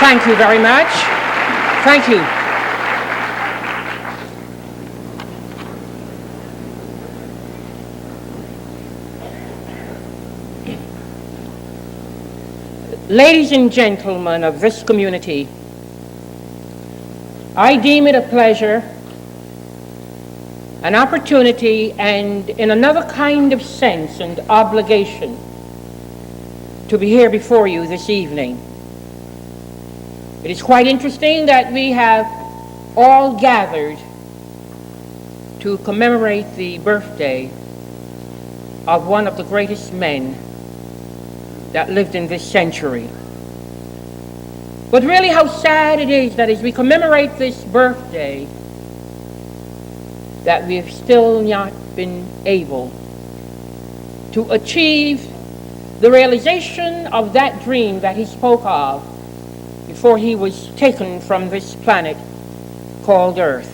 Thank you very much. Thank you. Ladies and gentlemen of this community, I deem it a pleasure, an opportunity, and in another kind of sense and obligation to be here before you this evening. It is quite interesting that we have all gathered to commemorate the birthday of one of the greatest men that lived in this century. But really how sad it is that as we commemorate this birthday, that we've still not been able to achieve the realization of that dream that he spoke of before he was taken from this planet called Earth.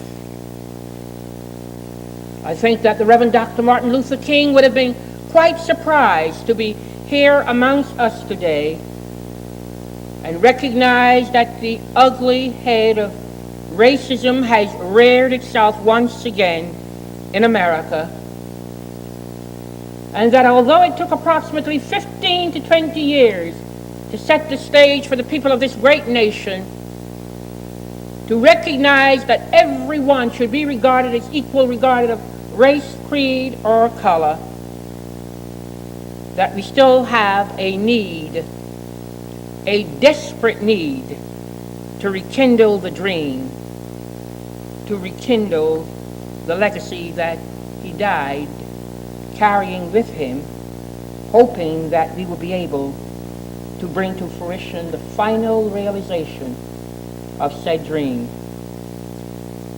I think that the Reverend Dr. Martin Luther King would have been quite surprised to be here amongst us today and recognize that the ugly head of racism has reared itself once again in America, and that although it took approximately 15 to 20 years to set the stage for the people of this great nation to recognize that everyone should be regarded as equal regardless of race, creed, or color, that we still have a need, a desperate need, to rekindle the dream, to rekindle the legacy that he died carrying with him, hoping that we will be able to bring to fruition the final realization of said dream.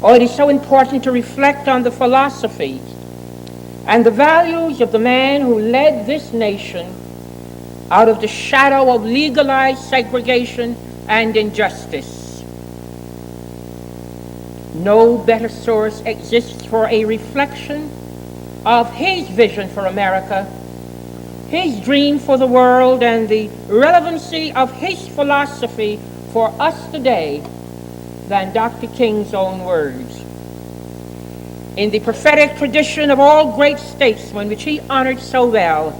Oh, it is so important to reflect on the philosophies and the values of the man who led this nation out of the shadow of legalized segregation and injustice. No better source exists for a reflection of his vision for America, his dream for the world, and the relevancy of his philosophy for us today than Dr. King's own words. In the prophetic tradition of all great statesmen, which he honored so well,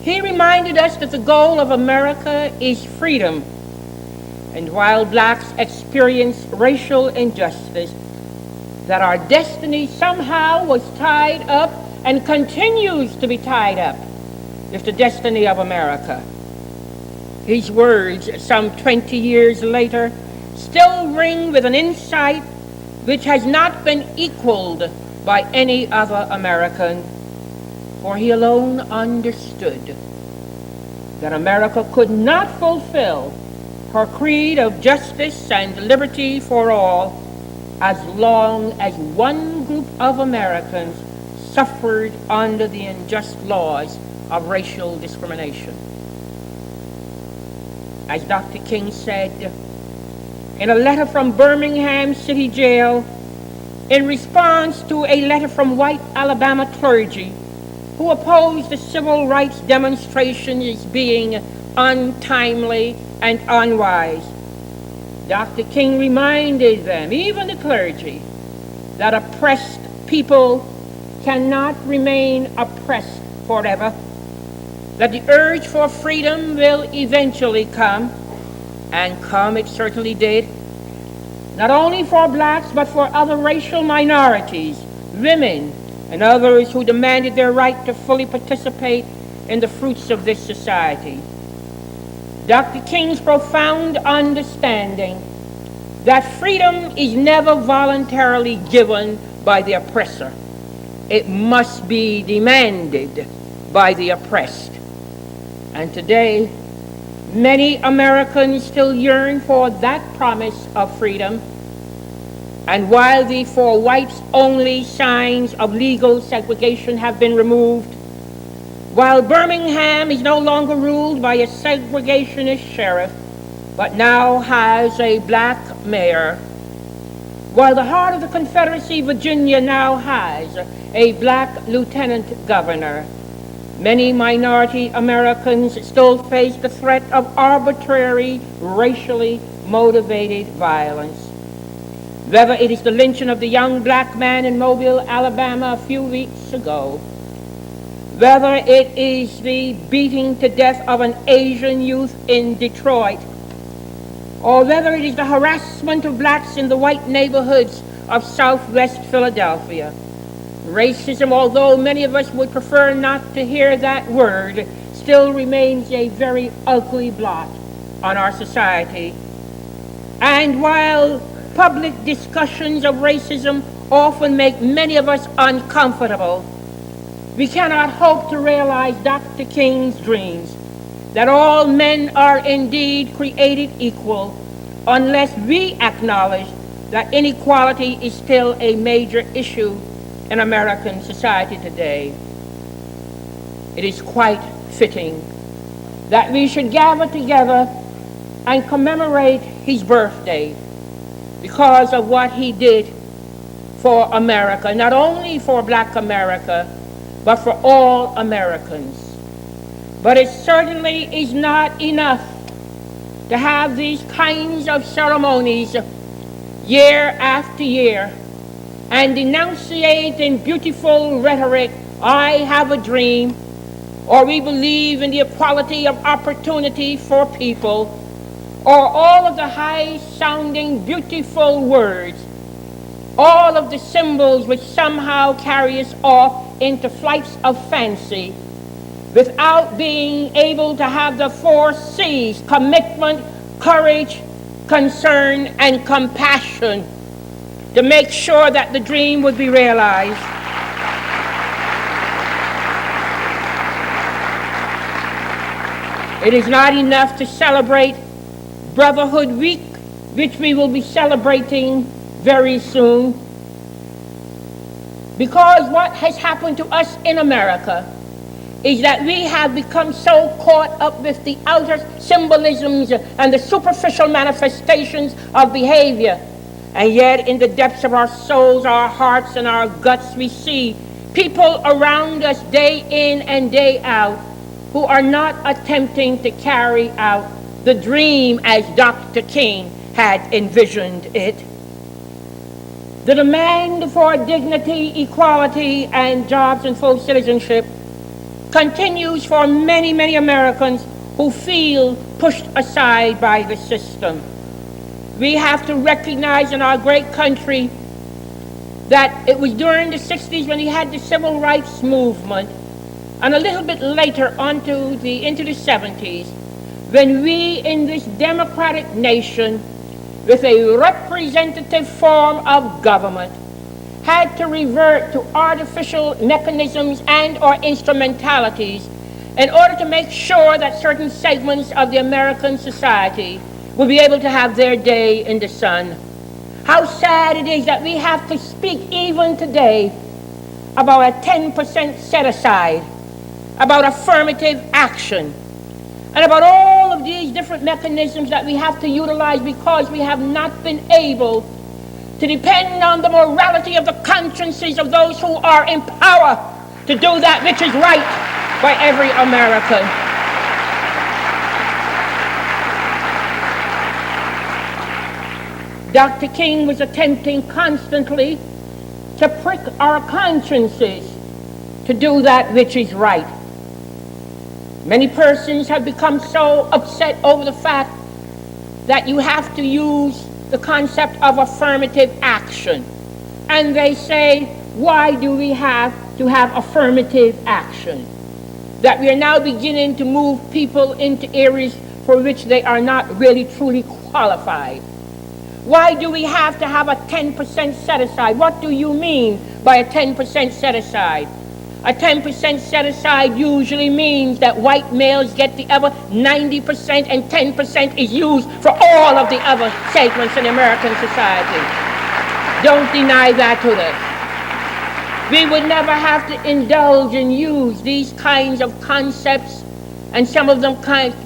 he reminded us that the goal of America is freedom. And while blacks experience racial injustice, that our destiny somehow was tied up and continues to be tied up with the destiny of America. His words, some 20 years later, still ring with an insight which has not been equaled by any other American, for he alone understood that America could not fulfill her creed of justice and liberty for all as long as one group of Americans suffered under the unjust laws of racial discrimination. As Dr. King said in a letter from Birmingham City Jail, in response to a letter from white Alabama clergy who opposed the civil rights demonstration as being untimely and unwise, Dr. King reminded them, even the clergy, that oppressed people cannot remain oppressed forever, that the urge for freedom will eventually come, and come it certainly did, not only for blacks, but for other racial minorities, women, and others who demanded their right to fully participate in the fruits of this society. Dr. King's profound understanding that freedom is never voluntarily given by the oppressor. It must be demanded by the oppressed. And today, many Americans still yearn for that promise of freedom. And while the for whites only signs of legal segregation have been removed, while Birmingham is no longer ruled by a segregationist sheriff, but now has a black mayor, while the heart of the Confederacy, Virginia, now has a black lieutenant governor, many minority Americans still face the threat of arbitrary, racially motivated violence. Whether it is the lynching of the young black man in Mobile, Alabama a few weeks ago, whether it is the beating to death of an Asian youth in Detroit, or whether it is the harassment of blacks in the white neighborhoods of Southwest Philadelphia. Racism, although many of us would prefer not to hear that word, still remains a very ugly blot on our society. And while public discussions of racism often make many of us uncomfortable, we cannot hope to realize Dr. King's dreams that all men are indeed created equal unless we acknowledge that inequality is still a major issue in American society today. It is quite fitting that we should gather together and commemorate his birthday because of what he did for America, not only for Black America, but for all Americans. But it certainly is not enough to have these kinds of ceremonies year after year and enunciate in beautiful rhetoric, I have a dream, or we believe in the equality of opportunity for people, or all of the high-sounding beautiful words, all of the symbols which somehow carry us off into flights of fancy, without being able to have the 4 C's: commitment, courage, concern, and compassion, to make sure that the dream would be realized. It is not enough to celebrate Brotherhood Week, which we will be celebrating very soon, because what has happened to us in America is that we have become so caught up with the outer symbolisms and the superficial manifestations of behavior, and yet in the depths of our souls, our hearts, and our guts, we see people around us day in and day out who are not attempting to carry out the dream as Dr. King had envisioned it. The demand for dignity, equality, and jobs and full citizenship continues for many, many Americans who feel pushed aside by the system. We have to recognize in our great country that it was during the 60s when we had the civil rights movement, and a little bit later into the 70s, when we in this democratic nation, with a representative form of government, had to revert to artificial mechanisms and or instrumentalities in order to make sure that certain segments of the American society will be able to have their day in the sun. How sad it is that we have to speak even today about a 10% set aside, about affirmative action, and about all of these different mechanisms that we have to utilize because we have not been able to depend on the morality of the consciences of those who are in power to do that which is right by every American. Dr. King was attempting constantly to prick our consciences to do that which is right. Many persons have become so upset over the fact that you have to use the concept of affirmative action. And they say, why do we have to have affirmative action? That we are now beginning to move people into areas for which they are not really truly qualified. Why do we have to have a 10% set aside? What do you mean by a 10% set aside? A 10% set aside usually means that white males get the other 90% and 10% is used for all of the other segments in American society. Don't deny that to us. We would never have to indulge and use these kinds of concepts and some of them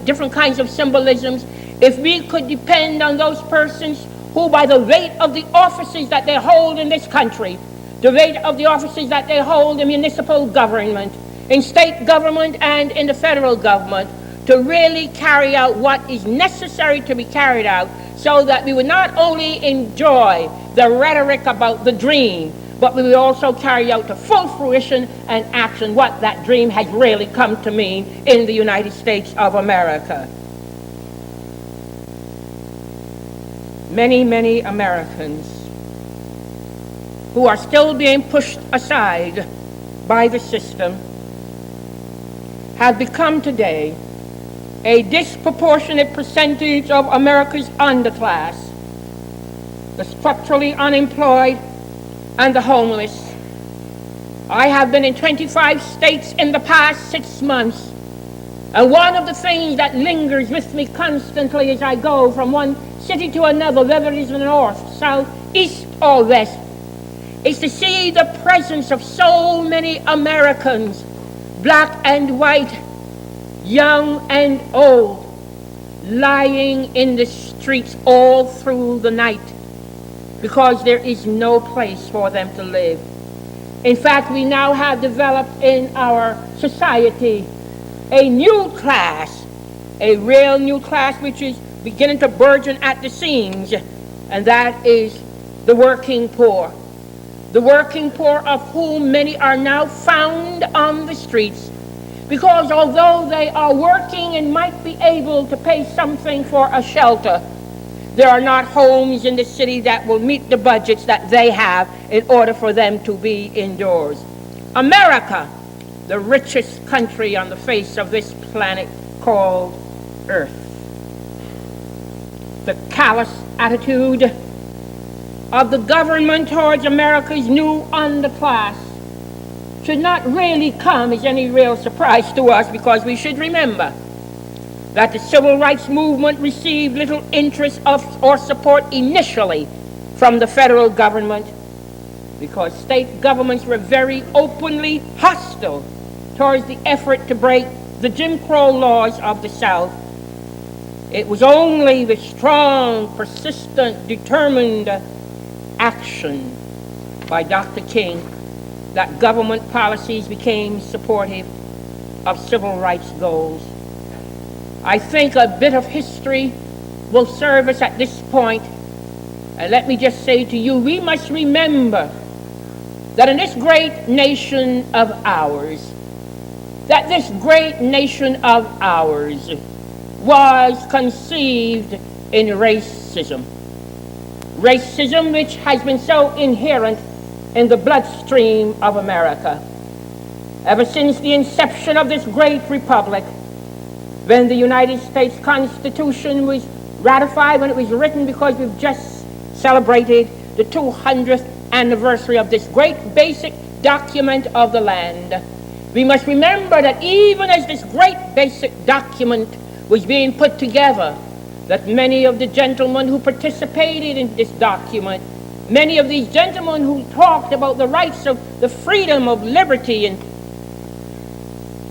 different kinds of symbolisms if we could depend on those persons who, by the weight of the offices that they hold in this country, the weight of the offices that they hold in municipal government, in state government, and in the federal government, to really carry out what is necessary to be carried out so that we would not only enjoy the rhetoric about the dream, but we would also carry out to full fruition and action what that dream has really come to mean in the United States of America. Many, many Americans who are still being pushed aside by the system have become today a disproportionate percentage of America's underclass, the structurally unemployed and the homeless. I have been in 25 states in the past 6 months, and one of the things that lingers with me constantly as I go from one city to another, whether it is in the north, south, east, or west, is to see the presence of so many Americans, black and white, young and old, lying in the streets all through the night because there is no place for them to live. In fact, we now have developed in our society a new class, a real new class which is beginning to burgeon at the seams, and that is the working poor. The working poor, of whom many are now found on the streets, because although they are working and might be able to pay something for a shelter, there are not homes in the city that will meet the budgets that they have in order for them to be indoors. America, the richest country on the face of this planet called Earth. The callous attitude of the government towards America's new underclass should not really come as any real surprise to us, because we should remember that the civil rights movement received little interest or support initially from the federal government, because state governments were very openly hostile towards the effort to break the Jim Crow laws of the South. It was only the strong, persistent, determined action by Dr. King that government policies became supportive of civil rights goals. I think a bit of history will serve us at this point. And let me just say to you, we must remember that in this great nation of ours, was conceived in racism. Racism which has been so inherent in the bloodstream of America. Ever since the inception of this great republic, when the United States Constitution was ratified, when it was written, because we've just celebrated the 200th anniversary of this great basic document of the land, we must remember that even as this great basic document was being put together, that many of the gentlemen who participated in this document, many of these gentlemen who talked about the rights of the freedom of liberty and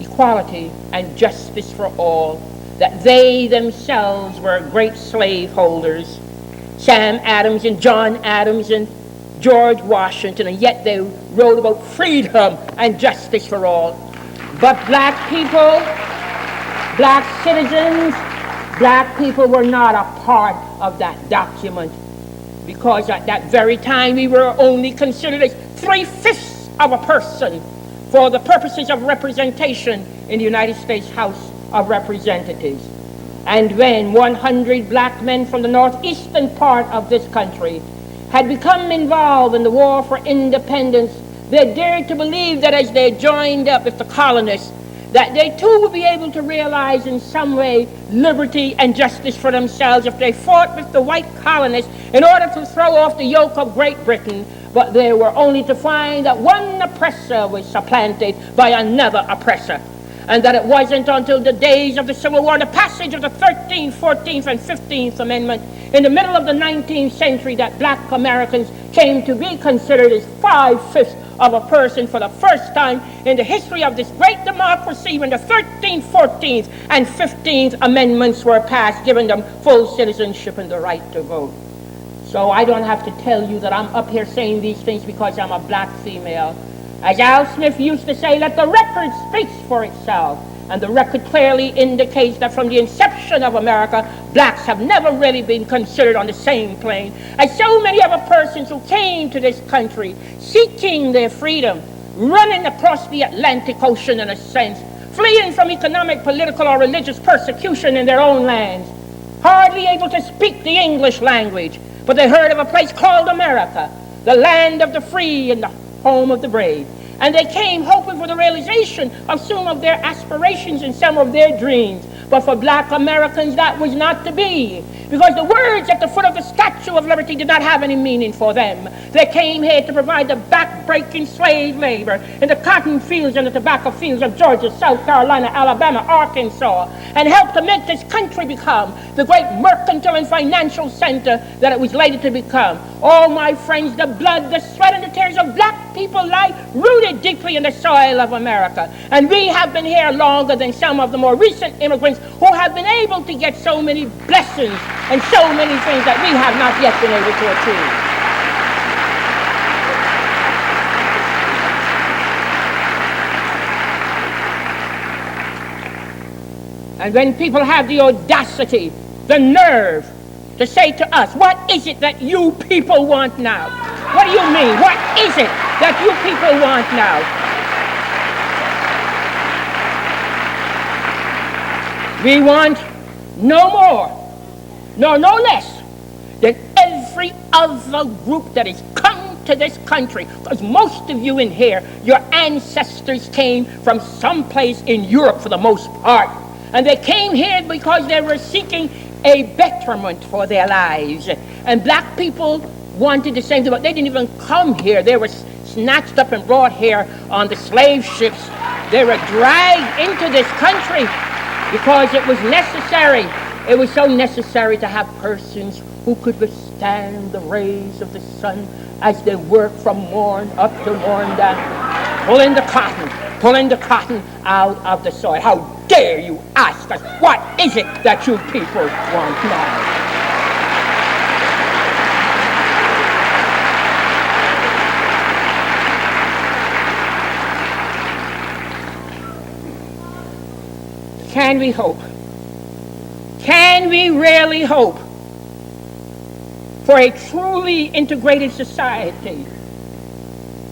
equality and justice for all, that they themselves were great slaveholders, Sam Adams and John Adams and George Washington, and yet they wrote about freedom and justice for all. But black people, black citizens, black people were not a part of that document, because at that very time we were only considered as 3/5 of a person for the purposes of representation in the United States House of Representatives. And when 100 black men from the northeastern part of this country had become involved in the war for independence, they dared to believe that as they joined up with the colonists, that they too would be able to realize in some way liberty and justice for themselves if they fought with the white colonists in order to throw off the yoke of Great Britain. But they were only to find that one oppressor was supplanted by another oppressor, and that it wasn't until the days of the Civil War, the passage of the 13th, 14th, and 15th Amendment in the middle of the 19th century, that black Americans came to be considered as 5/5 of a person for the first time in the history of this great democracy, when the 13th, 14th, and 15th Amendments were passed, giving them full citizenship and the right to vote. So I don't have to tell you that I'm up here saying these things because I'm a black female. As Al Smith used to say, let the record speak for itself. And the record clearly indicates that from the inception of America, blacks have never really been considered on the same plane as so many other persons who came to this country seeking their freedom, running across the Atlantic Ocean in a sense, fleeing from economic, political, or religious persecution in their own lands, hardly able to speak the English language, but they heard of a place called America, the land of the free and the home of the brave. And they came hoping for the realization of some of their aspirations and some of their dreams. But for black Americans, that was not to be, because the words at the foot of the Statue of Liberty did not have any meaning for them. They came here to provide the back-breaking slave labor in the cotton fields and the tobacco fields of Georgia, South Carolina, Alabama, Arkansas, and help to make this country become the great mercantile and financial center that it was later to become. Oh, my friends, the blood, the sweat, and the tears of black people lie rooted deeply in the soil of America. And we have been here longer than some of the more recent immigrants who have been able to get so many blessings and so many things that we have not yet been able to achieve. And when people have the audacity, the nerve to say to us, what is it that you people want now? What do you mean? What is it that you people want now? We want no more, no less than every other group that has come to this country. Because most of you in here, your ancestors came from someplace in Europe for the most part. And they came here because they were seeking a betterment for their lives. And black people wanted the same thing, but they didn't even come here. They were snatched up and brought here on the slave ships. They were dragged into this country because it was necessary. It was so necessary to have persons who could withstand the rays of the sun as they work from morn up to morn down, pulling the cotton out of the soil. How dare you ask us, what is it that you people want now? Can we hope? Can we really hope for a truly integrated society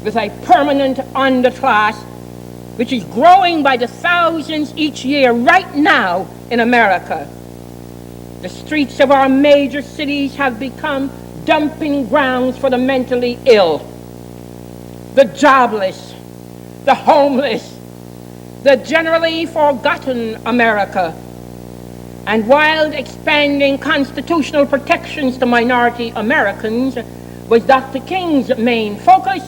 with a permanent underclass which is growing by the thousands each year right now in America? The streets of our major cities have become dumping grounds for the mentally ill, the jobless, the homeless, the generally forgotten America. And while expanding constitutional protections to minority Americans was Dr. King's main focus,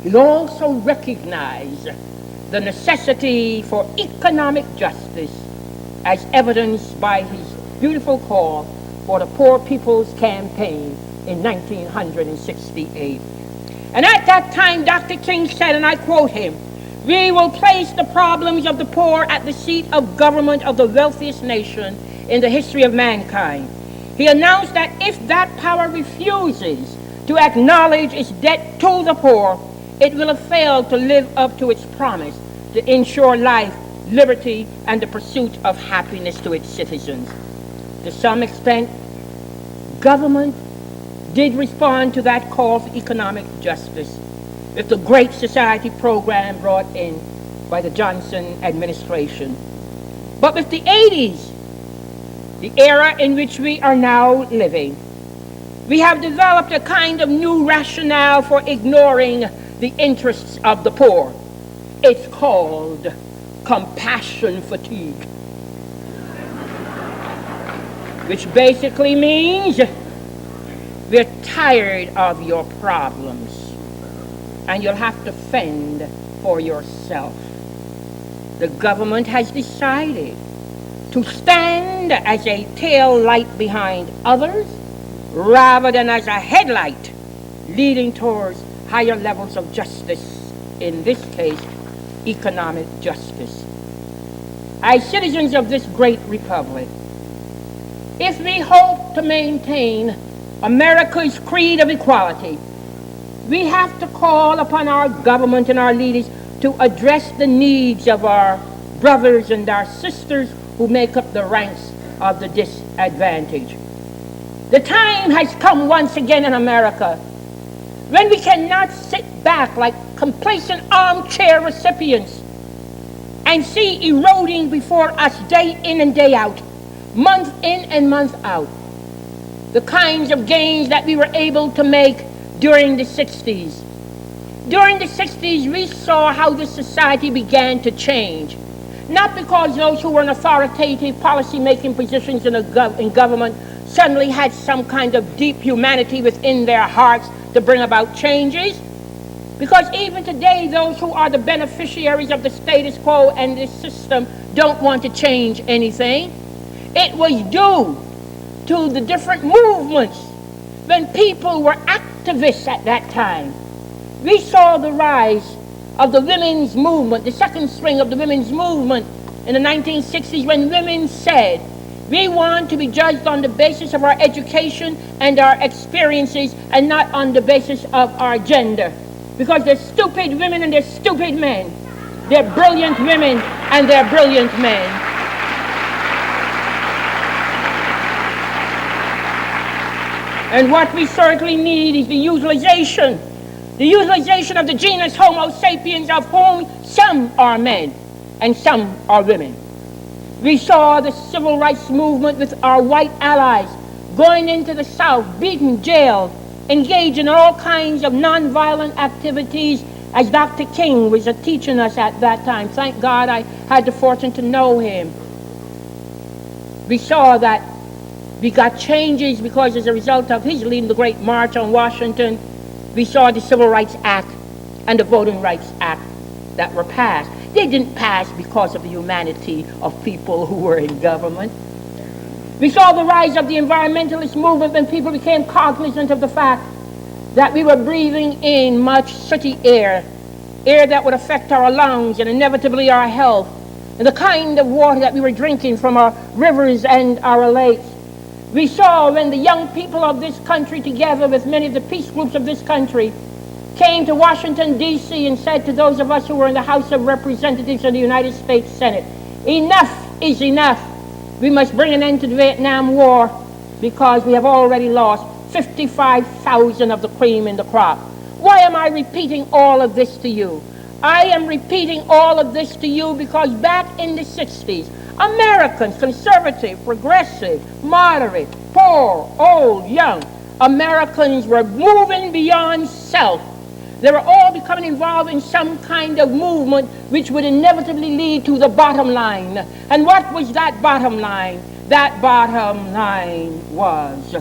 he also recognized the necessity for economic justice as evidenced by his beautiful call for the Poor People's Campaign in 1968. And at that time, Dr. King said, and I quote him, "We will place the problems of the poor at the seat of government of the wealthiest nation in the history of mankind." He announced that if that power refuses to acknowledge its debt to the poor, it will have failed to live up to its promise to ensure life, liberty, and the pursuit of happiness to its citizens. To some extent, government did respond to that call for economic justice with the Great Society program brought in by the Johnson administration. But with the 80s, the era in which we are now living, we have developed a kind of new rationale for ignoring the interests of the poor. It's called compassion fatigue, which basically means we're tired of your problems and you'll have to fend for yourself. The government has decided to stand as a tail light behind others rather than as a headlight leading towards higher levels of justice, in this case, economic justice. As citizens of this great republic, if we hope to maintain America's creed of equality, we have to call upon our government and our leaders to address the needs of our brothers and our sisters who make up the ranks of the disadvantaged. The time has come once again in America when we cannot sit back like complacent armchair recipients and see eroding before us day in and day out, month in and month out, the kinds of gains that we were able to make during the 60s. During the 60s, we saw how the society began to change. Not because those who were in authoritative policy-making positions in government suddenly had some kind of deep humanity within their hearts to bring about changes. Because even today, those who are the beneficiaries of the status quo and this system don't want to change anything. It was due to the different movements when people were activists at that time. We saw the rise of the women's movement, the second swing of the women's movement in the 1960s, when women said, we want to be judged on the basis of our education and our experiences and not on the basis of our gender. Because there's stupid women and there's stupid men. They're brilliant women and they're brilliant men. And what we certainly need is the utilization of the genus Homo sapiens, of whom some are men and some are women. We saw the civil rights movement with our white allies going into the South, beaten, jailed, engaged in all kinds of nonviolent activities, as Dr. King was teaching us at that time. Thank God I had the fortune to know him. We saw that we got changes because as a result of his leading the Great March on Washington, we saw the Civil Rights Act and the Voting Rights Act that were passed. They didn't pass because of the humanity of people who were in government. We saw the rise of the environmentalist movement when people became cognizant of the fact that we were breathing in much sooty air that would affect our lungs and inevitably our health, and the kind of water that we were drinking from our rivers and our lakes. We saw when the young people of this country, together with many of the peace groups of this country, came to Washington, D.C. and said to those of us who were in the House of Representatives and the United States Senate, enough is enough. We must bring an end to the Vietnam War because we have already lost 55,000 of the cream in the crop. Why am I repeating all of this to you? I am repeating all of this to you because back in the 60s, Americans, conservative, progressive, moderate, poor, old, young, Americans were moving beyond self. They were all becoming involved in some kind of movement which would inevitably lead to the bottom line. And what was that bottom line? That bottom line was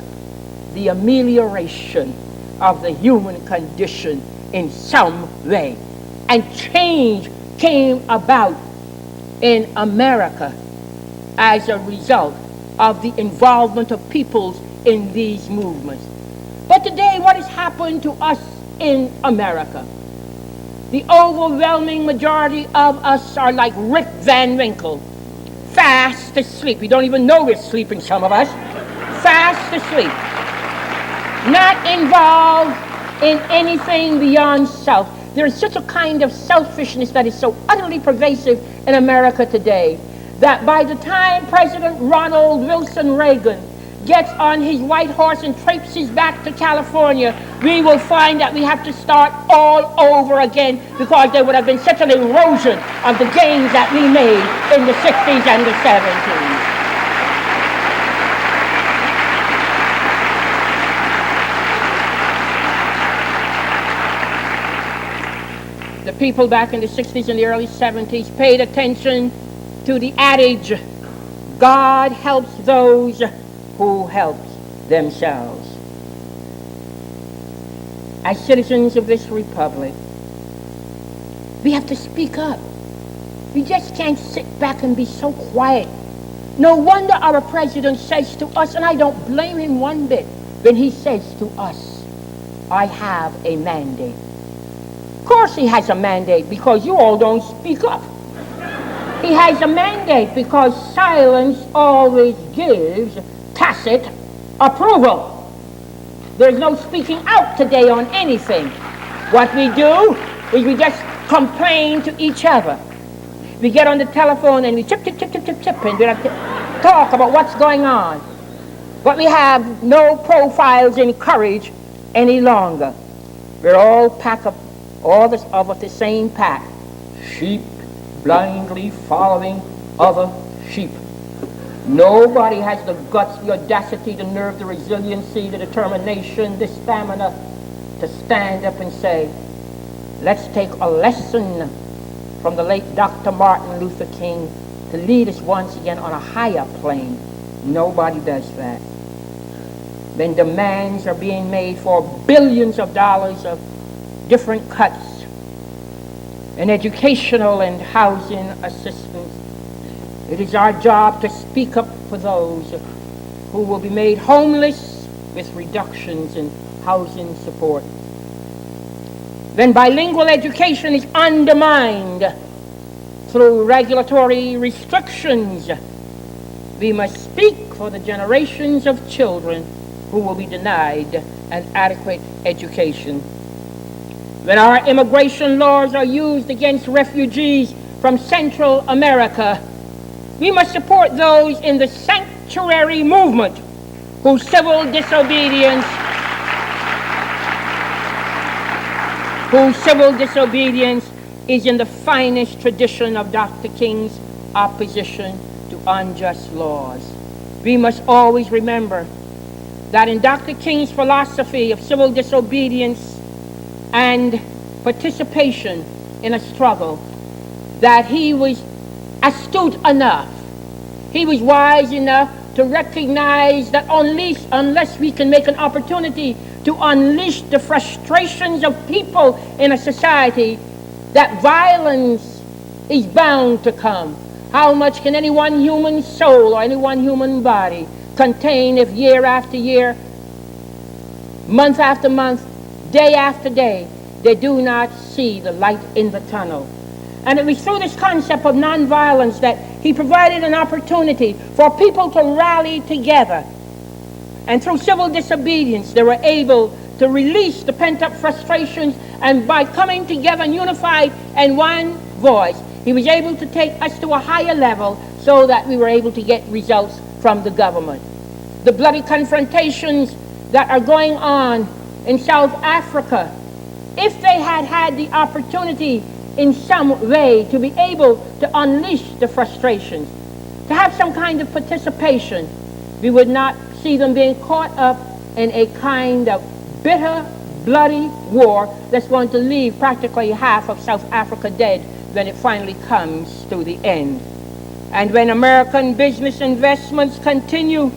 the amelioration of the human condition in some way. And change came about in America as a result of the involvement of peoples in these movements. But today, what has happened to us in America? The overwhelming majority of us are like Rip Van Winkle, fast asleep. We don't even know we're sleeping, some of us. Fast asleep. Not involved in anything beyond self. There is such a kind of selfishness that is so utterly pervasive in America today that by the time President Ronald Wilson Reagan gets on his white horse and traipses back to California, we will find that we have to start all over again because there would have been such an erosion of the gains that we made in the 60s and the 70s. The people back in the 60s and the early 70s paid attention to the adage, God helps those who helps themselves. As citizens of this republic, we have to speak up. We just can't sit back and be so quiet. No wonder our president says to us, and I don't blame him one bit, when he says to us, I have a mandate. Of course he has a mandate because you all don't speak up. He has a mandate because silence always gives tacit approval. There's no speaking out today on anything. What we do is we just complain to each other. We get on the telephone and we chip, chip, chip, chip, chip, chip, and we have to talk about what's going on. But we have no profiles in courage any longer. We're all pack up, all of the same pack. Sheep blindly following other sheep. Nobody has the guts, the audacity, the nerve, the resiliency, the determination, the stamina to stand up and say, let's take a lesson from the late Dr. Martin Luther King to lead us once again on a higher plane. Nobody does that. Then demands are being made for billions of dollars of different cuts in educational and housing assistance. It is our job to speak up for those who will be made homeless with reductions in housing support. When bilingual education is undermined through regulatory restrictions, we must speak for the generations of children who will be denied an adequate education. When our immigration laws are used against refugees from Central America, we must support those in the sanctuary movement whose civil disobedience is in the finest tradition of Dr. King's opposition to unjust laws. We must always remember that in Dr. King's philosophy of civil disobedience and participation in a struggle, that he was astute enough, he was wise enough to recognize that unless we can make an opportunity to unleash the frustrations of people in a society, that violence is bound to come. How much can any one human soul or any one human body contain if year after year, month after month, day after day, they do not see the light in the tunnel? And it was through this concept of nonviolence that he provided an opportunity for people to rally together. And through civil disobedience, they were able to release the pent-up frustrations, and by coming together and unified in one voice, he was able to take us to a higher level so that we were able to get results from the government. The bloody confrontations that are going on in South Africa, if they had had the opportunity in some way to be able to unleash the frustrations, to have some kind of participation, we would not see them being caught up in a kind of bitter, bloody war that's going to leave practically half of South Africa dead when it finally comes to the end. And when American business investments continue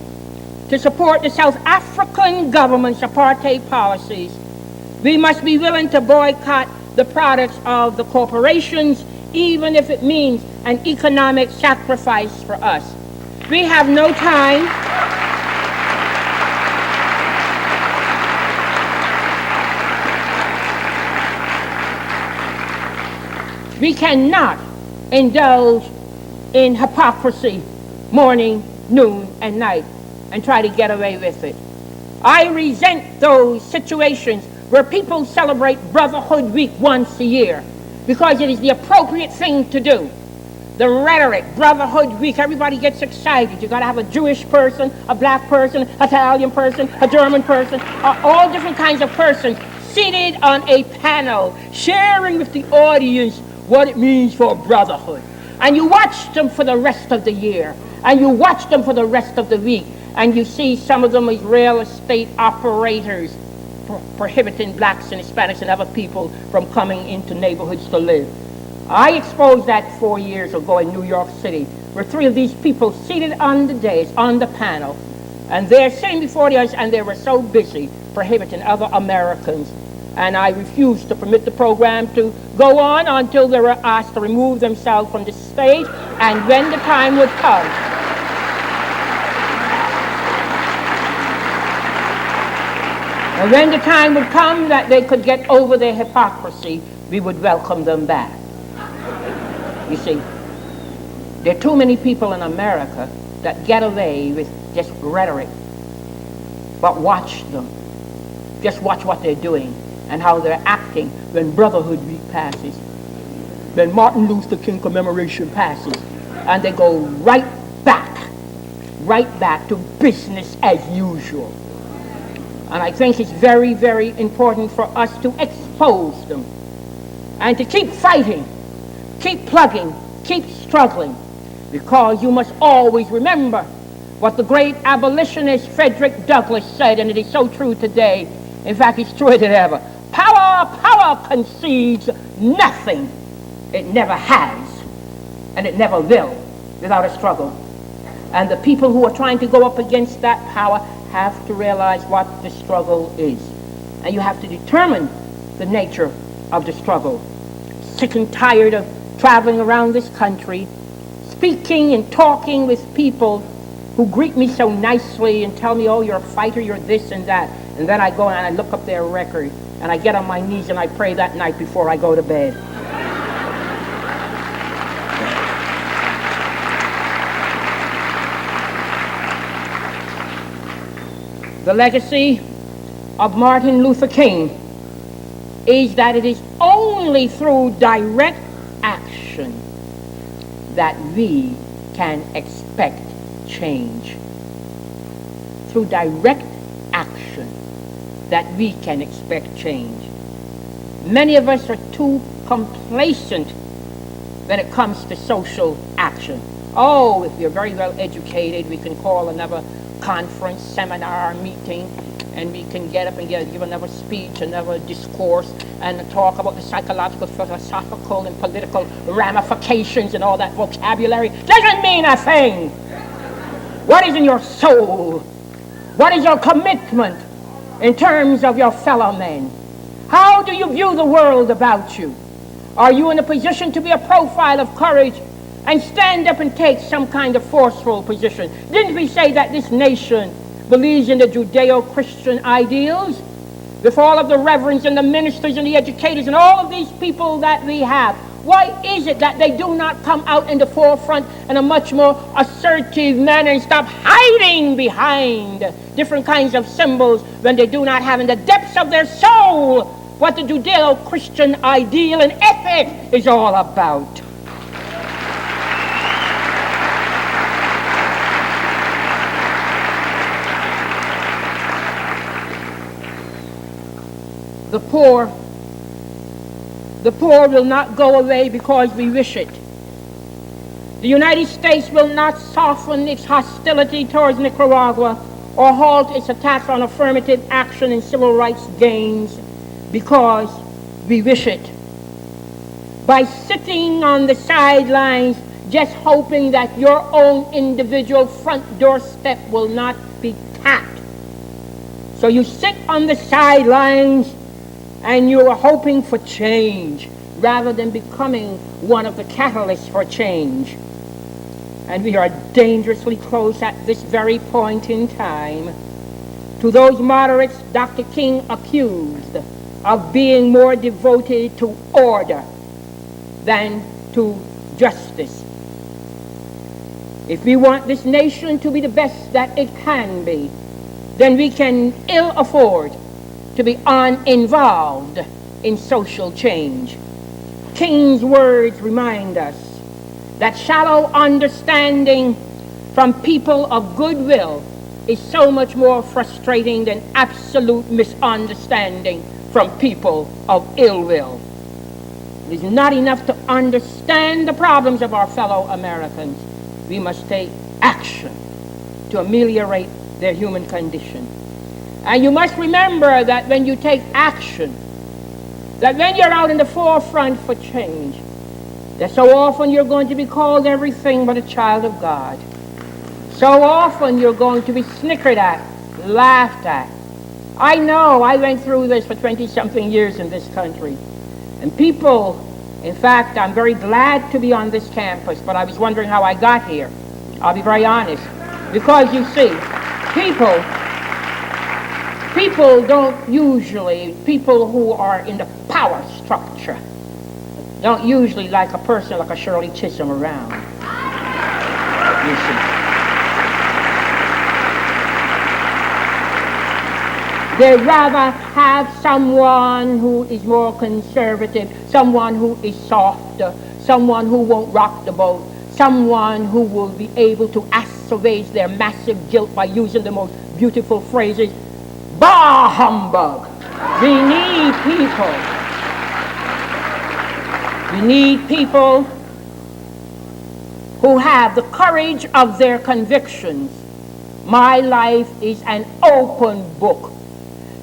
to support the South African government's apartheid policies, we must be willing to boycott the products of the corporations, even if it means an economic sacrifice for us. We have no time we cannot indulge in hypocrisy morning, noon, and night and try to get away with it. I resent those situations where people celebrate Brotherhood Week once a year because it is the appropriate thing to do. The rhetoric, Brotherhood Week, everybody gets excited. You got to have a Jewish person, a black person, Italian person, a German person, all different kinds of persons seated on a panel, sharing with the audience what it means for brotherhood. And you watch them for the rest of the year, and you watch them for the rest of the week, and you see some of them as real estate operators prohibiting blacks and Hispanics and other people from coming into neighborhoods to live. I exposed that 4 years ago in New York City, where 3 of these people seated on the dais, on the panel, and they're sitting before us, and they were so busy prohibiting other Americans. And I refused to permit the program to go on until they were asked to remove themselves from the stage, and when the time would come, that they could get over their hypocrisy, we would welcome them back. You see, there are too many people in America that get away with just rhetoric. But watch them. Just watch what they're doing and how they're acting when Brotherhood Week passes. Then Martin Luther King commemoration passes, and they go right back to business as usual. And I think it's very, very important for us to expose them and to keep fighting, keep plugging, keep struggling, because you must always remember what the great abolitionist Frederick Douglass said, and it is so true today. In fact, it's truer than ever. Power concedes nothing. It never has, and it never will without a struggle. And the people who are trying to go up against that power have to realize what the struggle is. And you have to determine the nature of the struggle. Sick and tired of traveling around this country, speaking and talking with people who greet me so nicely and tell me, oh, you're a fighter, you're this and that. And then I go and I look up their record, and I get on my knees and I pray that night before I go to bed. The legacy of Martin Luther King is that it is only through direct action that we can expect change. Through direct action that we can expect change. Many of us are too complacent when it comes to social action. Oh, if you're very well educated, we can call another conference, seminar, meeting, and we can get up and give another speech, another discourse, and talk about the psychological, philosophical, and political ramifications and all that vocabulary. Doesn't mean a thing. What is in your soul? What is your commitment in terms of your fellow men? How do you view the world about you? Are you in a position to be a profile of courage and stand up and take some kind of forceful position? Didn't we say that this nation believes in the Judeo-Christian ideals? With all of the reverends and the ministers and the educators and all of these people that we have, why is it that they do not come out in the forefront in a much more assertive manner and stop hiding behind different kinds of symbols when they do not have in the depths of their soul what the Judeo-Christian ideal and ethic is all about? The poor will not go away because we wish it. The United States will not soften its hostility towards Nicaragua or halt its attacks on affirmative action and civil rights gains because we wish it. By sitting on the sidelines just hoping that your own individual front doorstep will not be tapped. So you sit on the sidelines and you are hoping for change rather than becoming one of the catalysts for change. And we are dangerously close at this very point in time to those moderates Dr. King accused of being more devoted to order than to justice. If we want this nation to be the best that it can be, then we can ill afford to be uninvolved in social change. King's words remind us that shallow understanding from people of goodwill is so much more frustrating than absolute misunderstanding from people of ill will. It is not enough to understand the problems of our fellow Americans. We must take action to ameliorate their human condition. And you must remember that when you take action, that when you're out in the forefront for change, that so often you're going to be called everything but a child of God. So often you're going to be snickered at, laughed at. I know, I went through this for 20-something years in this country. And people, in fact, I'm very glad to be on this campus, but I was wondering how I got here. I'll be very honest. Because you see, people don't usually, people who are in the power structure, don't usually like a person like a Shirley Chisholm around. You see. They rather have someone who is more conservative, someone who is softer, someone who won't rock the boat, someone who will be able to assuage their massive guilt by using the most beautiful phrases. Bah humbug! We need people. We need people who have the courage of their convictions. My life is an open book.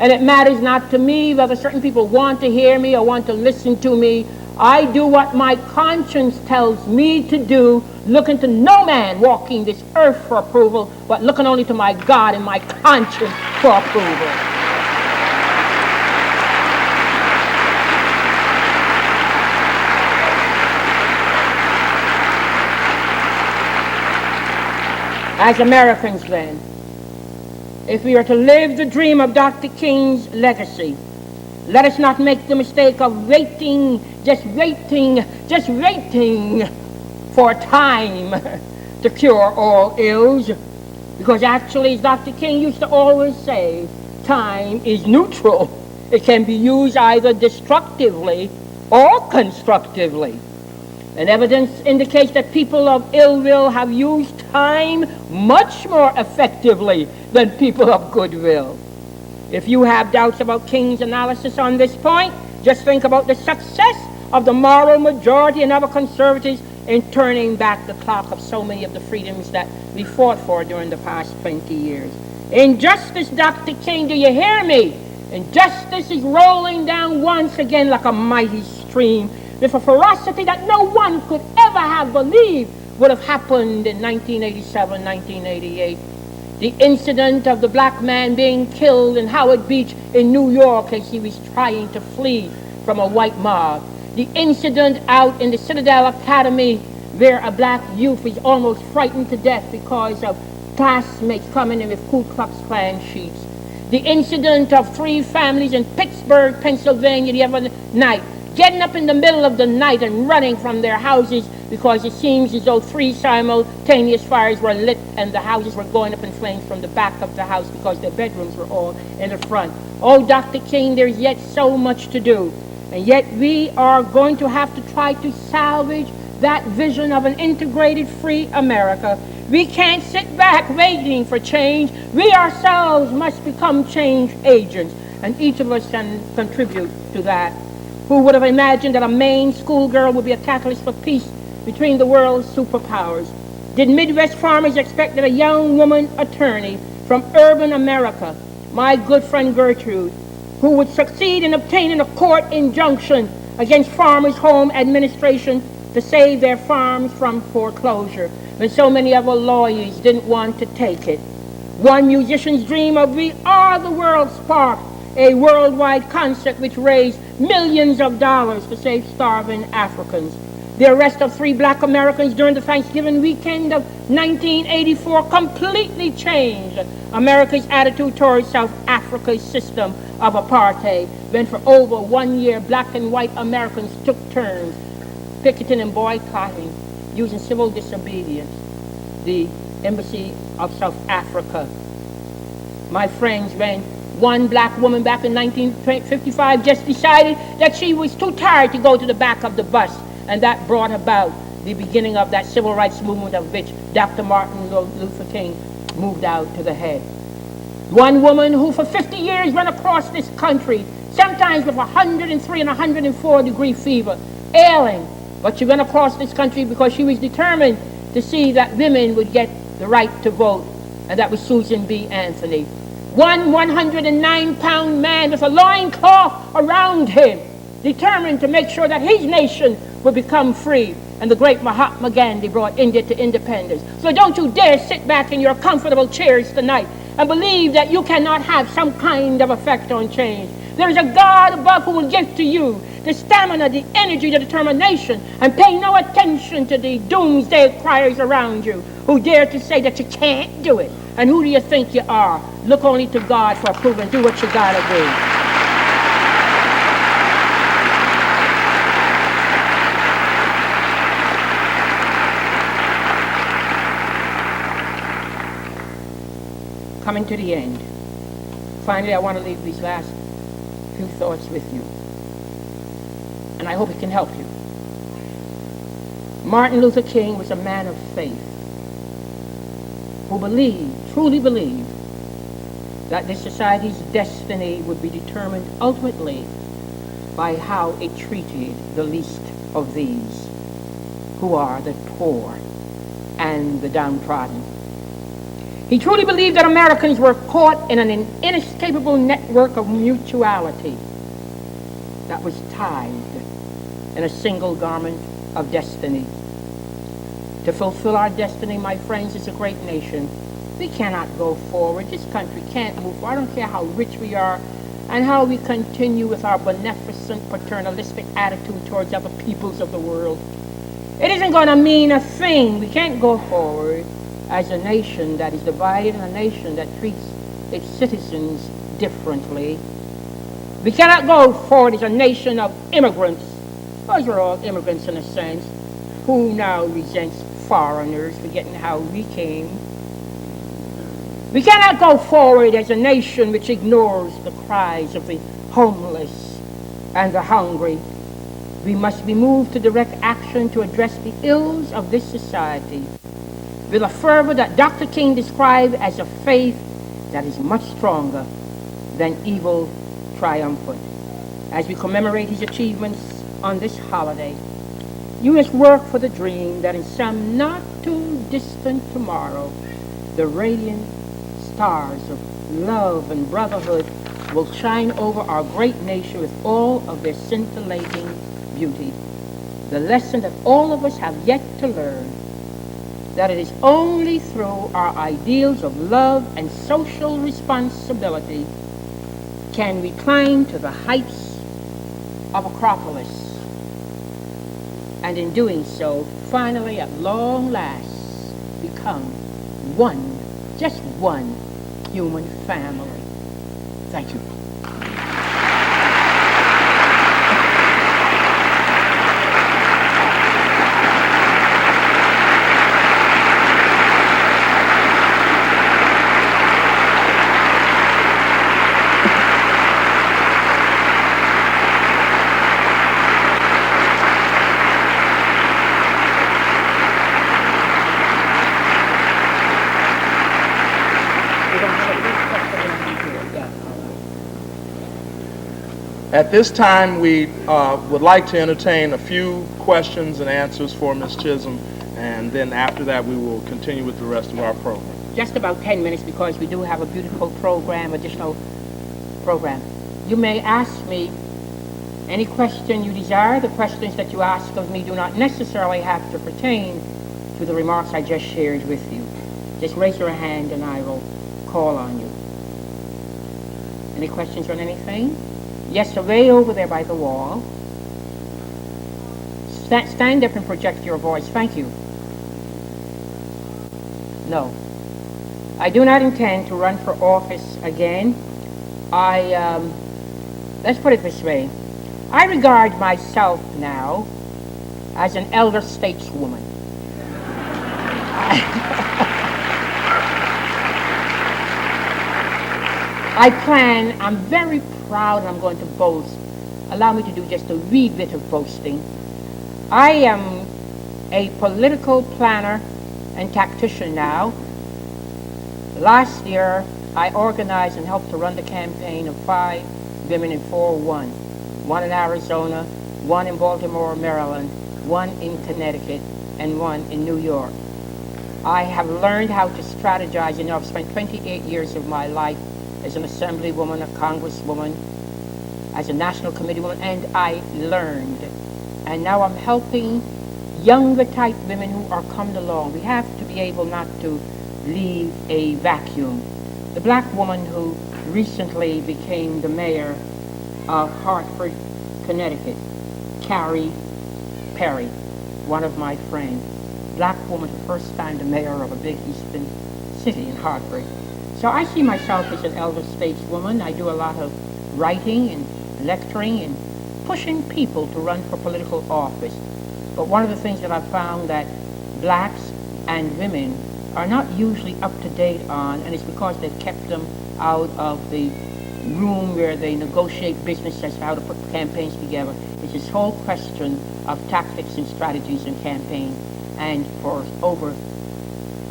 And it matters not to me whether certain people want to hear me or want to listen to me. I do what my conscience tells me to do, looking to no man walking this earth for approval, but looking only to my God and my conscience for approval. As Americans, then, if we are to live the dream of Dr. King's legacy, let us not make the mistake of just waiting for time to cure all ills. Because actually, as Dr. King used to always say, time is neutral. It can be used either destructively or constructively. And evidence indicates that people of ill will have used time much more effectively than people of goodwill. If you have doubts about King's analysis on this point, just think about the success of the moral majority and other conservatives in turning back the clock of so many of the freedoms that we fought for during the past 20 years. Injustice, Dr. King, do you hear me? Injustice is rolling down once again like a mighty stream, with a ferocity that no one could ever have believed would have happened in 1987, 1988. The incident of the black man being killed in Howard Beach in New York as he was trying to flee from a white mob. The incident out in the Citadel Academy where a black youth was almost frightened to death because of classmates coming in with Ku Klux Klan sheets. The incident of 3 families in Pittsburgh, Pennsylvania the other night, getting up in the middle of the night and running from their houses because it seems as though 3 simultaneous fires were lit and the houses were going up in flames from the back of the house because their bedrooms were all in the front. Oh, Dr. King, there's yet so much to do. And yet we are going to have to try to salvage that vision of an integrated, free America. We can't sit back waiting for change. We ourselves must become change agents, and each of us can contribute to that. Who would have imagined that a Maine schoolgirl would be a catalyst for peace between the world's superpowers? Did Midwest farmers expect that a young woman attorney from urban America, my good friend Gertrude, who would succeed in obtaining a court injunction against Farmers Home Administration to save their farms from foreclosure, when so many other lawyers didn't want to take it? One musician's dream of We Are the World sparked a worldwide concert which raised millions of dollars to save starving Africans. The arrest of 3 black Americans during the Thanksgiving weekend of 1984 completely changed America's attitude towards South Africa's system of apartheid, when for over 1 year black and white Americans took turns picketing and boycotting, using civil disobedience, the embassy of South Africa. My friends, when one black woman back in 1955 just decided that she was too tired to go to the back of the bus, and that brought about the beginning of that civil rights movement of which Dr. Martin Luther King moved out to the head. One woman who for 50 years ran across this country, sometimes with 103 and 104 degree fever, ailing, but she ran across this country because she was determined to see that women would get the right to vote, and that was Susan B. Anthony. One 109-pound man with a loincloth around him, determined to make sure that his nation would become free. And the great Mahatma Gandhi brought India to independence. So don't you dare sit back in your comfortable chairs tonight and believe that you cannot have some kind of effect on change. There is a God above who will give to you the stamina, the energy, the determination, and pay no attention to the doomsday criers around you who dare to say that you can't do it. And who do you think you are? Look only to God for approval and do what you gotta do. Coming to the end. finally, I want to leave these last few thoughts with you, and I hope it can help you. Martin Luther King was a man of faith who believed, truly believed, that this society's destiny would be determined ultimately by how it treated the least of these, who are the poor and the downtrodden. He truly believed that Americans were caught in an inescapable network of mutuality that was tied in a single garment of destiny. To fulfill our destiny, my friends, as a great nation, we cannot go forward. This country can't move forward. I don't care how rich we are and how we continue with our beneficent, paternalistic attitude towards other peoples of the world. It isn't going to mean a thing. We can't go forward as a nation that is divided and a nation that treats its citizens differently. We cannot go forward as a nation of immigrants. Those are all immigrants in a sense, who now resents foreigners, forgetting how we came. We cannot go forward as a nation which ignores the cries of the homeless and the hungry. We must be moved to direct action to address the ills of this society with a fervor that Dr. King described as a faith that is much stronger than evil triumphant. As we commemorate his achievements on this holiday, you must work for the dream that in some not too distant tomorrow, the radiant stars of love and brotherhood will shine over our great nation with all of their scintillating beauty. The lesson that all of us have yet to learn, that it is only through our ideals of love and social responsibility can we climb to the heights of Acropolis, and in doing so, finally at long last, become one, just one human family. Thank you. At this time, we would like to entertain a few questions and answers for Ms. Chisholm, and then after that, we will continue with the rest of our program. Just about 10 minutes, because we do have a beautiful program, additional program. You may ask me any question you desire. The questions that you ask of me do not necessarily have to pertain to the remarks I just shared with you. Just raise your hand and I will call on you. Any questions on anything? Yes, so way over there by the wall. Stand up and project your voice. Thank you. No. I do not intend to run for office again. Let's put it this way. I regard myself now as an elder stateswoman. I'm very proud, and I'm going to boast. Allow me to do just a wee bit of boasting. I am a political planner and tactician now. Last year, I organized and helped to run the campaign of 5 women in 4-1. One in Arizona, one in Baltimore, Maryland, one in Connecticut, and one in New York. I have learned how to strategize. I've spent 28 years of my life as an assemblywoman, a congresswoman, as a national committee woman, and I learned. And now I'm helping younger type women who are coming along. We have to be able not to leave a vacuum. The black woman who recently became the mayor of Hartford, Connecticut, Carrie Perry, one of my friends. Black woman, the first time the mayor of a big eastern city in Hartford. So I see myself as an elder stateswoman. I do a lot of writing and lecturing and pushing people to run for political office. But one of the things that I've found that blacks and women are not usually up to date on, and it's because they've kept them out of the room where they negotiate business as to how to put campaigns together. It's this whole question of tactics and strategies in campaign. And for over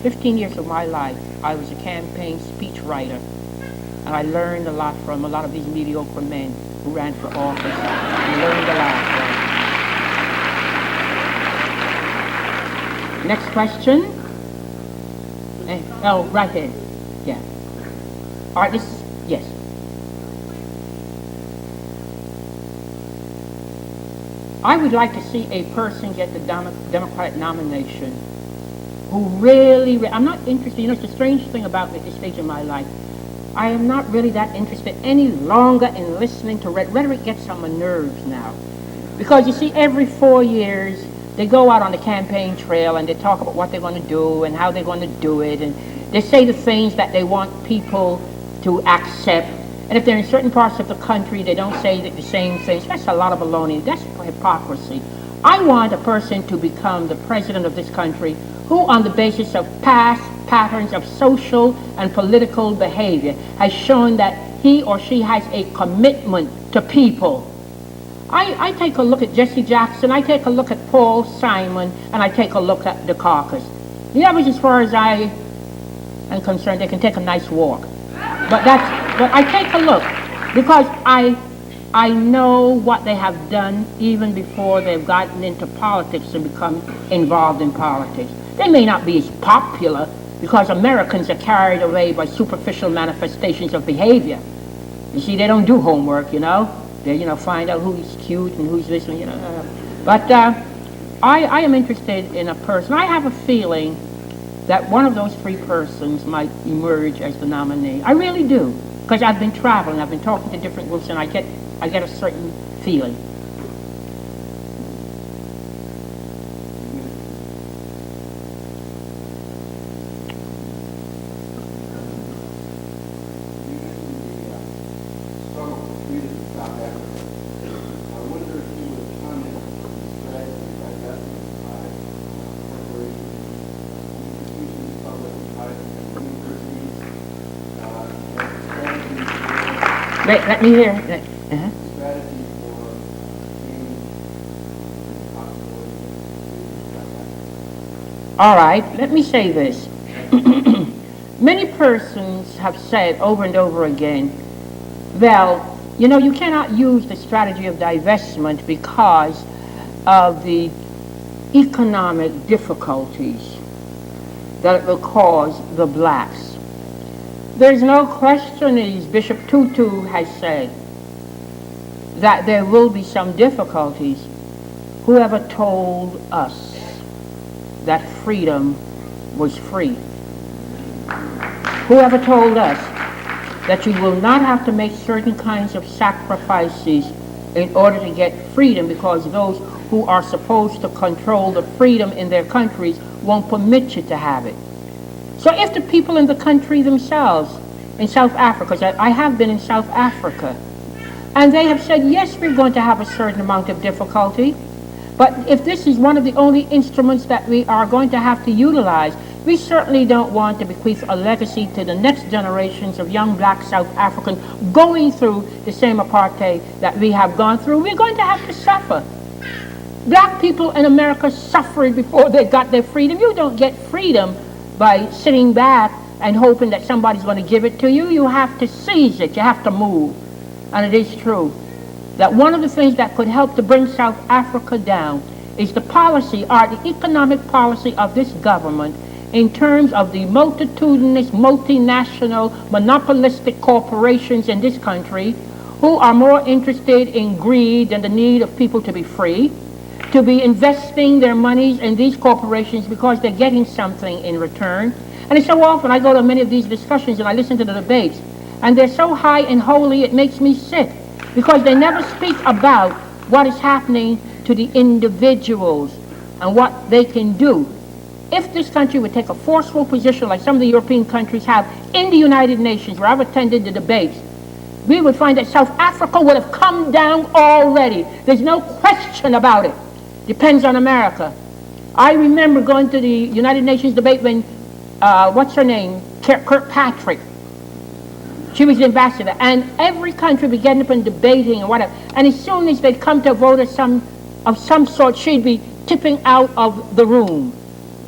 15 years of my life, I was a campaign speech writer. And I learned a lot from a lot of these mediocre men who ran for office. I learned a lot. Next question. Oh, right here. Yeah. All right, yes. I would like to see a person get the Democratic nomination who really, I'm not interested, it's the strange thing about me at this stage of my life. I am not really that interested any longer in listening to rhetoric. Gets on my nerves now. Because you see, every 4 years, they go out on the campaign trail and they talk about what they're going to do and how they're going to do it. And they say the things that they want people to accept. And if they're in certain parts of the country, they don't say the same things. That's a lot of baloney. That's hypocrisy. I want a person to become the president of this country who, on the basis of past patterns of social and political behavior, has shown that he or she has a commitment to people. I take a look at Jesse Jackson, I take a look at Paul Simon, and I take a look at the caucus. The others, as far as I am concerned, they can take a nice walk. But I take a look because I know what they have done even before they've gotten into politics and become involved in politics. They may not be as popular because Americans are carried away by superficial manifestations of behavior. You see, they don't do homework, They, find out who's cute and who's this one, But I am interested in a person. I have a feeling that one of those three persons might emerge as the nominee. I really do, because I've been traveling, I've been talking to different groups, and I get a certain feeling. Let me hear. All right, let me say this. Many persons have said over and over again, well, you cannot use the strategy of divestment because of the economic difficulties that it will cause the blacks. There's no question, as Bishop Tutu has said, that there will be some difficulties. Whoever told us that freedom was free? Whoever told us that you will not have to make certain kinds of sacrifices in order to get freedom because those who are supposed to control the freedom in their countries won't permit you to have it? So if the people in the country themselves, in South Africa, I have been in South Africa, and they have said, yes, we're going to have a certain amount of difficulty, but if this is one of the only instruments that we are going to have to utilize, we certainly don't want to bequeath a legacy to the next generations of young black South Africans going through the same apartheid that we have gone through. We're going to have to suffer. Black people in America suffered before they got their freedom. You don't get freedom by sitting back and hoping that somebody's going to give it to you. You have to seize it. You have to move. And it is true that one of the things that could help to bring South Africa down is the policy, or the economic policy of this government in terms of the multitudinous, multinational, monopolistic corporations in this country who are more interested in greed than the need of people to be free, to be investing their monies in these corporations because they're getting something in return. And it's so often I go to many of these discussions and I listen to the debates, and they're so high and holy it makes me sick, because they never speak about what is happening to the individuals and what they can do. If this country would take a forceful position like some of the European countries have in the United Nations, where I've attended the debates, we would find that South Africa would have come down already. There's no question about it. Depends on America. I remember going to the United Nations debate when, what's her name, Kirkpatrick. She was the ambassador, and every country would get up and debating and whatever. And as soon as they'd come to a vote of some sort, she'd be tipping out of the room.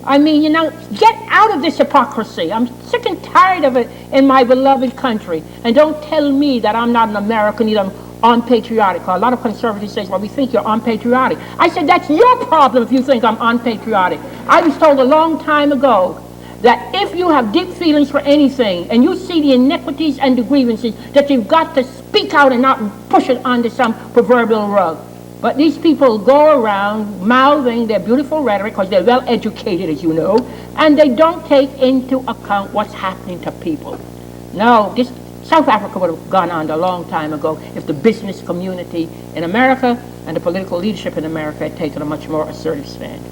I mean, get out of this hypocrisy. I'm sick and tired of it in my beloved country. And don't tell me that I'm not an American, either I'm unpatriotic. A lot of conservatives say, well, we think you're unpatriotic. I said, that's your problem if you think I'm unpatriotic. I was told a long time ago that if you have deep feelings for anything and you see the iniquities and the grievances, that you've got to speak out and not push it onto some proverbial rug. But these people go around mouthing their beautiful rhetoric because they're well educated, as you know, and they don't take into account what's happening to people. No, South Africa would have gone on a long time ago if the business community in America and the political leadership in America had taken a much more assertive stand.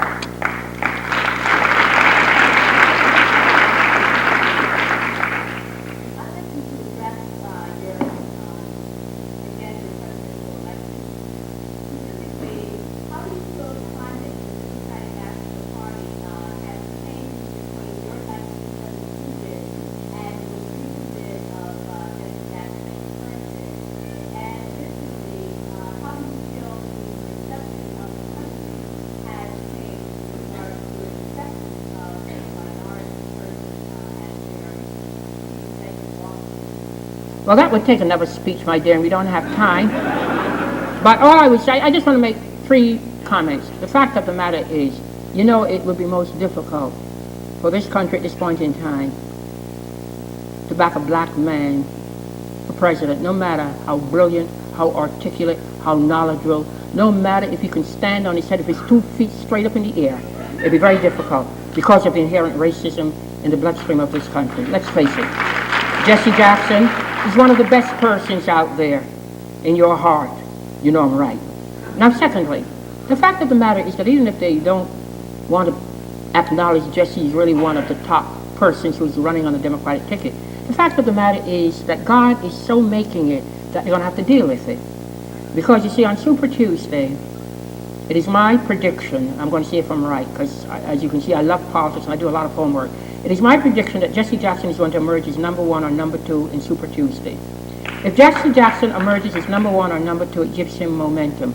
Well, that would take another speech, my dear, and we don't have time. But all I would say, I just want to make 3 comments. The fact of the matter is, it would be most difficult for this country at this point in time to back a black man for president, no matter how brilliant, how articulate, how knowledgeable, no matter if he can stand on his head, if he's 2 feet straight up in the air. It'd be very difficult because of the inherent racism in the bloodstream of this country. Let's face it. Jesse Jackson is one of the best persons out there in your heart. You know I'm right. Now, secondly, the fact of the matter is that even if they don't want to acknowledge Jesse is really one of the top persons who's running on the Democratic ticket, the fact of the matter is that God is so making it that you're going to have to deal with it. Because, you see, on Super Tuesday, it is my prediction, I'm going to see if I'm right, because as you can see, I love politics and I do a lot of homework. It is my prediction that Jesse Jackson is going to emerge as number 1 or number 2 in Super Tuesday. If Jesse Jackson emerges as number 1 or number 2, it gives him momentum.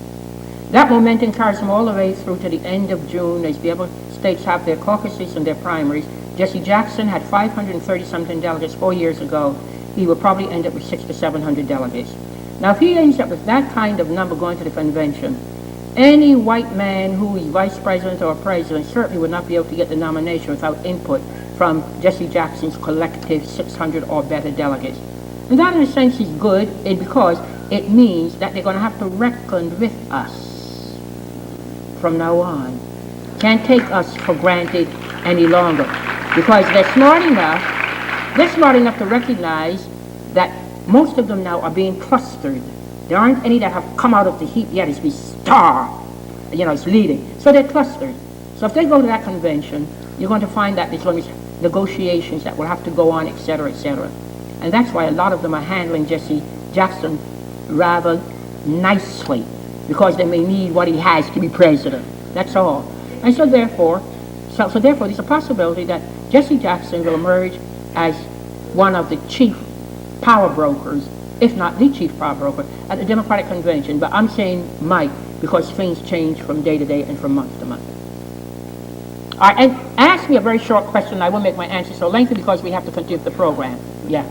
That momentum carries him all the way through to the end of June as the other states have their caucuses and their primaries. Jesse Jackson had 530-something delegates 4 years ago. He will probably end up with 600 to 700 delegates. Now, if he ends up with that kind of number going to the convention, any white man who is vice president or president certainly would not be able to get the nomination without input from Jesse Jackson's collective 600 or better delegates. And that, in a sense, is good because it means that they're going to have to reckon with us from now on. Can't take us for granted any longer because they're smart enough to recognize that most of them now are being clustered. There aren't any that have come out of the heap yet. It's the star, it's leading. So they're clustered. So if they go to that convention, you're going to find that there's going to be negotiations that will have to go on, etc., etc. And that's why a lot of them are handling Jesse Jackson rather nicely, because they may need what he has to be president. That's all. And so therefore, there's a possibility that Jesse Jackson will emerge as one of the chief power brokers, if not the chief power broker, at the Democratic Convention. But I'm saying might, because things change from day to day and from month to month. All right, and ask me a very short question. I won't make my answer so lengthy because we have to continue the program. Yeah.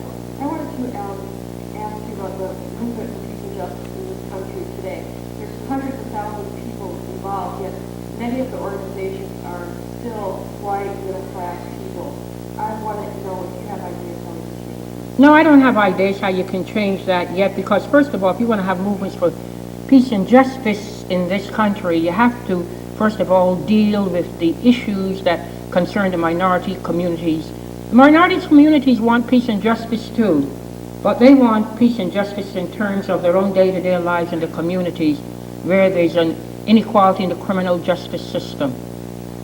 I wanted to ask you about the movement for peace and justice in this country today. There's hundreds of thousands of people involved, yet many of the organizations are still white, middle-class people. I wanted to know if you have ideas on this. No, I don't have ideas how you can change that yet, because first of all, if you want to have movements for peace and justice in this country, you have to, first of all, deal with the issues that concern the minority communities. The minority communities want peace and justice too, but they want peace and justice in terms of their own day-to-day lives in the communities where there's an inequality in the criminal justice system,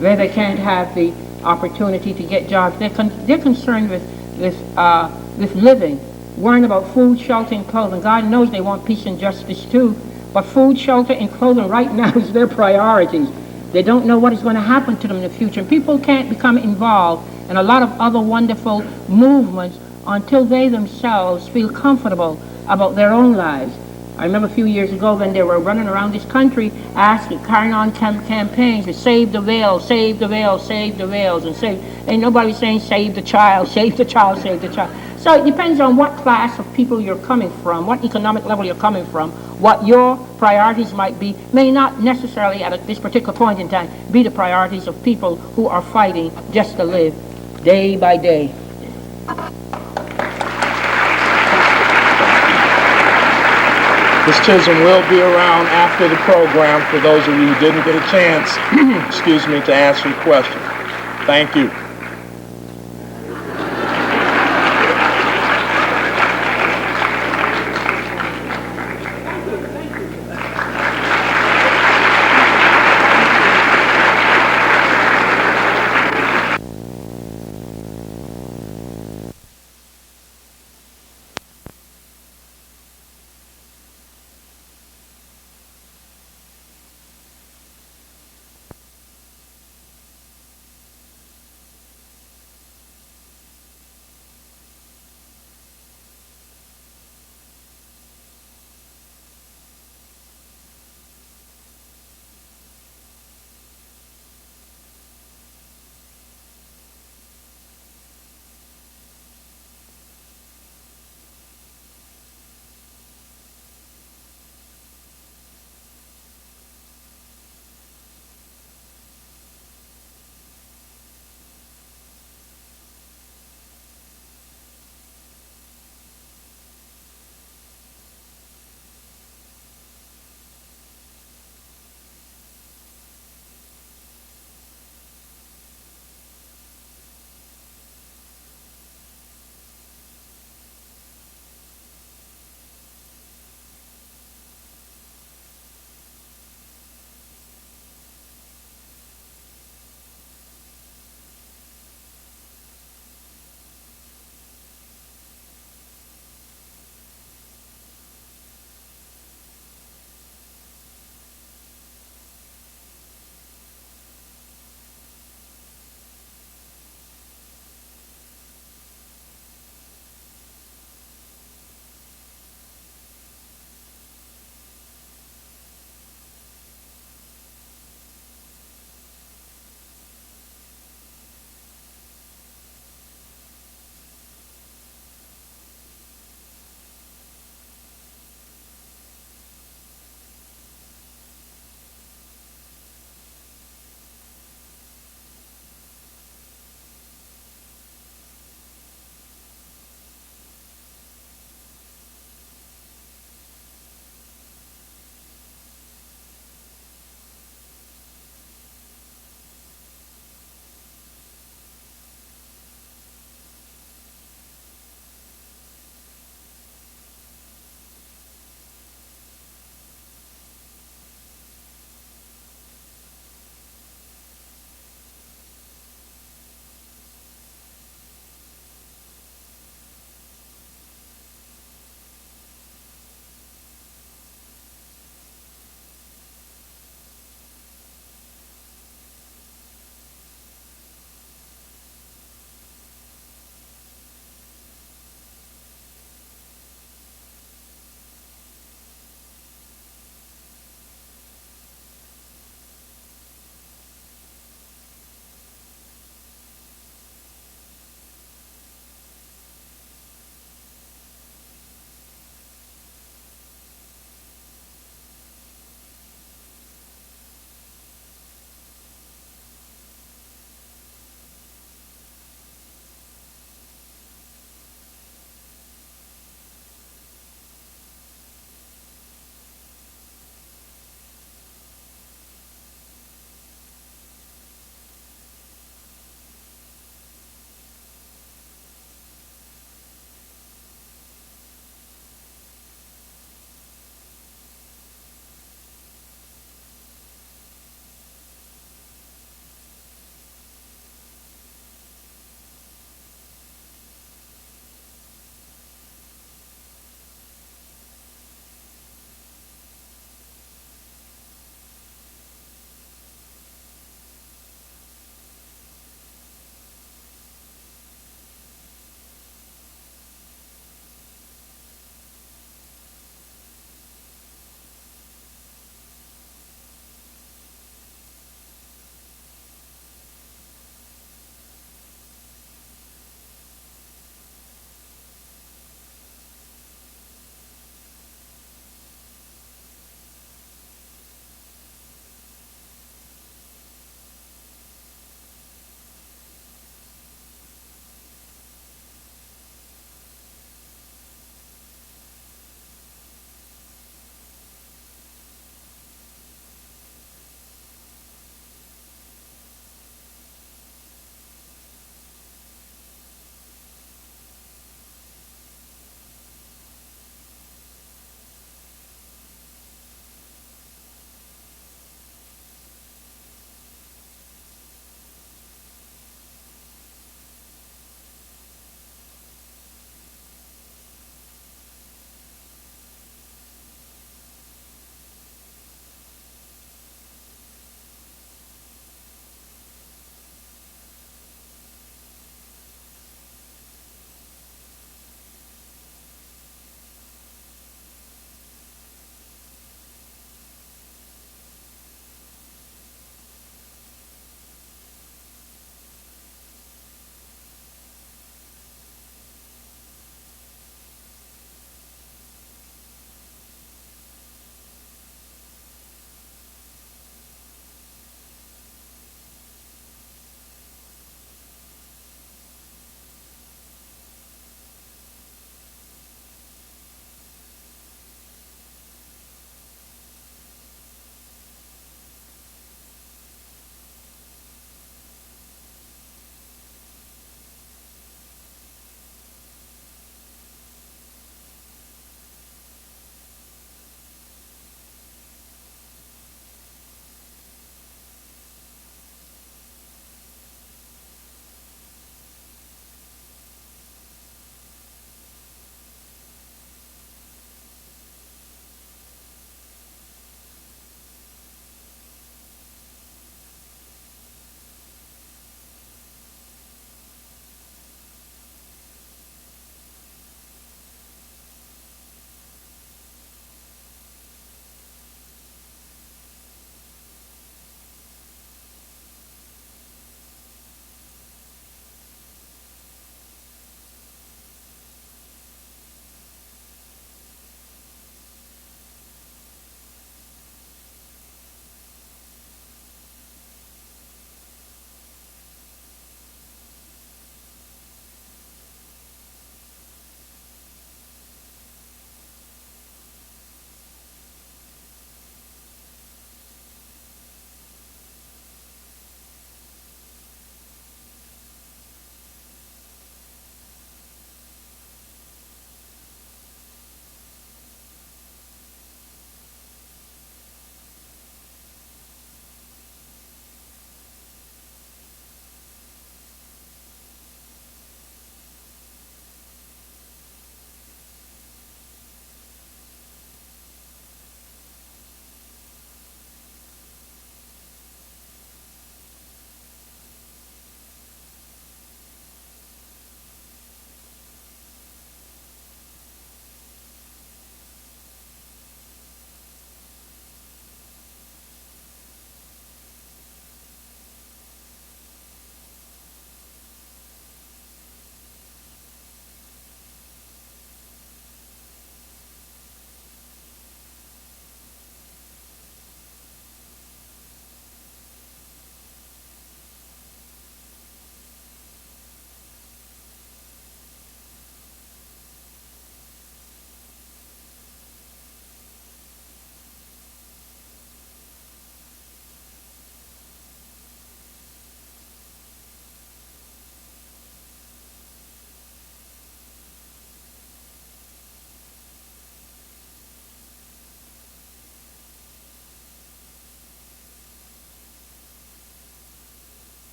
where they can't have the opportunity to get jobs. They're concerned with living, worrying about food, shelter, and clothing. God knows they want peace and justice too, but food, shelter, and clothing right now is their priorities. They don't know what is going to happen to them in the future. And people can't become involved in a lot of other wonderful movements until they themselves feel comfortable about their own lives. I remember a few years ago when they were running around this country carrying on campaigns to save the whales, save the whales, save the whales, and ain't nobody saying save the child, save the child, save the child. So it depends on what class of people you're coming from, what economic level you're coming from, what your priorities might be, may not necessarily at this particular point in time be the priorities of people who are fighting just to live day by day. Ms. Chisholm will be around after the program for those of you who didn't get a chance, excuse me, to ask your question. Thank you.